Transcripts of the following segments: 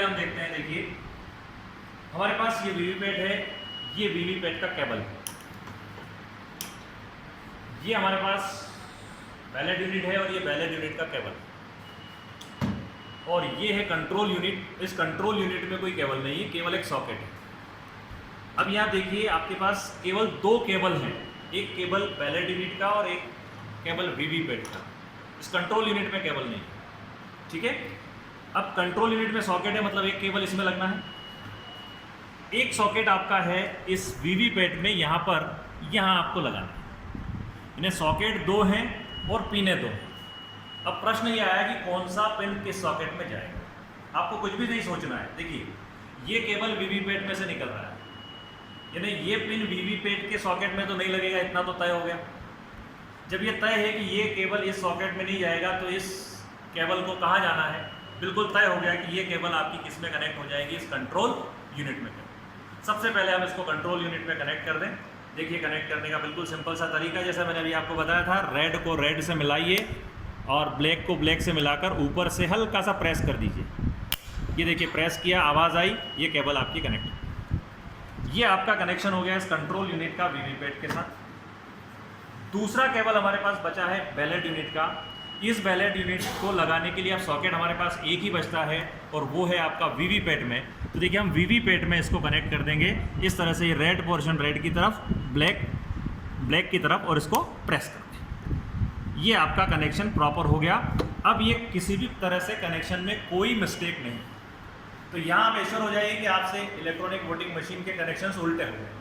हम देखते हैं, देखिए हमारे पास ये वीवीपैट है, ये वीवीपैट का केबल है, ये हमारे पास बैलेट यूनिट है और ये बैलेट यूनिट का केबल है, और ये है कंट्रोल यूनिट। इस कंट्रोल यूनिट में कोई केबल नहीं है, केवल एक सॉकेट है। अब यहाँ देखिए आपके पास केवल दो केबल हैं, एक केबल बैलेट यूनिट का और एक केबल वीवीपैट का। इस कंट्रोल यूनिट में केबल नहीं है, ठीक है। अब कंट्रोल यूनिट में सॉकेट है, मतलब एक केबल इसमें लगना है। एक सॉकेट आपका है इस वीवीपैट में, यहाँ पर यहाँ आपको लगाना है। इन्हें सॉकेट दो हैं और पिने दो हैं। अब प्रश्न ये आया कि कौन सा पिन किस सॉकेट में जाएगा। आपको कुछ भी नहीं सोचना है। देखिए ये केबल वीवीपैट में से निकल रहा है, यानी ये पिन वीवीपैट के सॉकेट में तो नहीं लगेगा, इतना तो तय हो गया। जब ये तय है कि ये केबल इस सॉकेट में नहीं जाएगा, तो इस केबल को कहाँ जाना है, बिल्कुल तय हो गया कि ये केबल आपकी किस में कनेक्ट हो जाएगी, इस कंट्रोल यूनिट में। सबसे पहले हम इसको कंट्रोल यूनिट में कनेक्ट कर दें। देखिए कनेक्ट करने का बिल्कुल सिंपल सा तरीका, जैसा मैंने अभी आपको बताया था। रेड को रेड से मिलाइए और ब्लैक को ब्लैक से मिलाकर ऊपर से हल्का सा प्रेस कर दीजिए। ये देखिए प्रेस किया, आवाज़ आई, ये केबल आपकी कनेक्ट। ये आपका कनेक्शन हो गया इस कंट्रोल यूनिट का वीवीपैट के साथ। दूसरा केबल हमारे पास बचा है बैलेट यूनिट का। इस बैलेट यूनिट को लगाने के लिए अब सॉकेट हमारे पास एक ही बचता है, और वो है आपका वीवीपैट में। तो देखिए हम वीवीपैट में इसको कनेक्ट कर देंगे इस तरह से, ये रेड पोर्शन रेड की तरफ, ब्लैक ब्लैक की तरफ, और इसको प्रेस कर दें। ये आपका कनेक्शन प्रॉपर हो गया। अब ये किसी भी तरह से कनेक्शन में कोई मिस्टेक नहीं। तो यहाँ आप एश्योर हो जाइए कि आपसे इलेक्ट्रॉनिक वोटिंग मशीन के कनेक्शन उल्टे हो गए।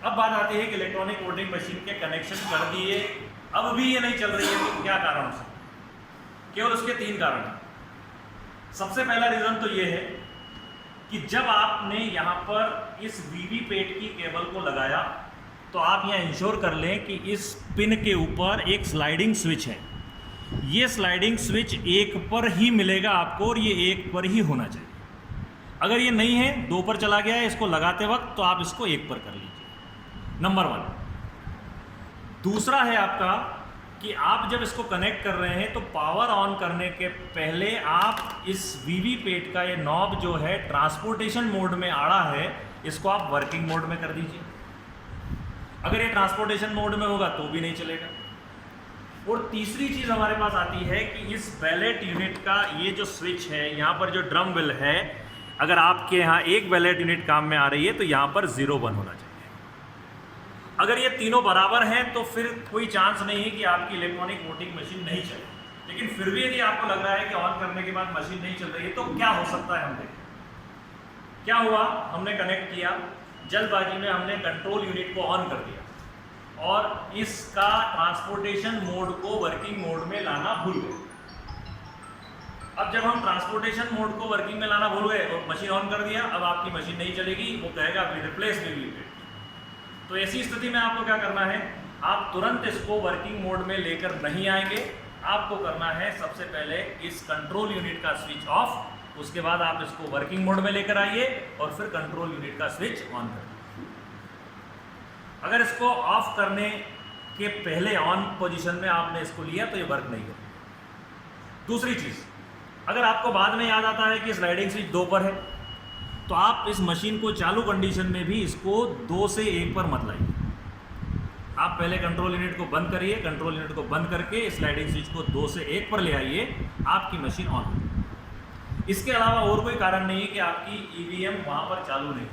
अब बात आती है कि इलेक्ट्रॉनिक वोटिंग मशीन के कनेक्शन कर दिए, अब भी ये नहीं चल रही है, तो क्या कारण से? केवल उसके तीन कारण हैं। सबसे पहला रीज़न तो ये है कि जब आपने यहाँ पर इस वीवीपैट की केबल को लगाया, तो आप यहाँ इंश्योर कर लें कि इस पिन के ऊपर एक स्लाइडिंग स्विच है। ये स्लाइडिंग स्विच एक पर ही मिलेगा आपको, और ये एक पर ही होना चाहिए। अगर ये नहीं है, दो पर चला गया है इसको लगाते वक्त, तो आप इसको एक पर कर लीजिए, नंबर 1। दूसरा है आपका कि आप जब इसको कनेक्ट कर रहे हैं, तो पावर ऑन करने के पहले आप इस वीवीपैट का ये नॉब जो है ट्रांसपोर्टेशन मोड में आड़ा है, इसको आप वर्किंग मोड में कर दीजिए। अगर ये ट्रांसपोर्टेशन मोड में होगा तो भी नहीं चलेगा। और तीसरी चीज़ हमारे पास आती है कि इस बैलेट यूनिट का ये जो स्विच है, यहाँ पर जो ड्रम बिल है, अगर आपके यहाँ एक बैलेट यूनिट काम में आ रही है, तो यहाँ पर 0 1 होना चाहिए। अगर ये तीनों बराबर हैं, तो फिर कोई चांस नहीं है कि आपकी इलेक्ट्रॉनिक वोटिंग मशीन नहीं चले। लेकिन फिर भी यदि आपको लग रहा है कि ऑन करने के बाद मशीन नहीं चल रही है, तो क्या हो सकता है, हम देखें। क्या हुआ, हमने कनेक्ट किया, जल्दबाजी में हमने कंट्रोल यूनिट को ऑन कर दिया और इसका ट्रांसपोर्टेशन मोड को वर्किंग मोड में लाना भूल गए। अब जब हम ट्रांसपोर्टेशन मोड को वर्किंग में लाना भूल गए और मशीन ऑन कर दिया, अब आपकी मशीन नहीं चलेगी, वो कहेगा रिप्लेस वीवीपैट। तो ऐसी स्थिति में आपको क्या करना है, आप तुरंत इसको वर्किंग मोड में लेकर नहीं आएंगे। आपको करना है सबसे पहले इस कंट्रोल यूनिट का स्विच ऑफ, उसके बाद आप इसको वर्किंग मोड में लेकर आइए और फिर कंट्रोल यूनिट का स्विच ऑन करिए। अगर इसको ऑफ करने के पहले ऑन पोजीशन में आपने इसको लिया, तो ये वर्क नहीं करेगा। दूसरी चीज़, अगर आपको बाद में याद आता है कि स्लाइडिंग स्विच 2 पर है, तो आप इस मशीन को चालू कंडीशन में भी इसको 2 से 1 पर मत लाइए। आप पहले कंट्रोल यूनिट को बंद करिए, कंट्रोल यूनिट को बंद करके स्लाइडिंग स्विच को 2 से 1 पर ले आइए, आपकी मशीन ऑन हो। इसके अलावा और कोई कारण नहीं है कि आपकी ईवीएम वहाँ पर चालू नहीं।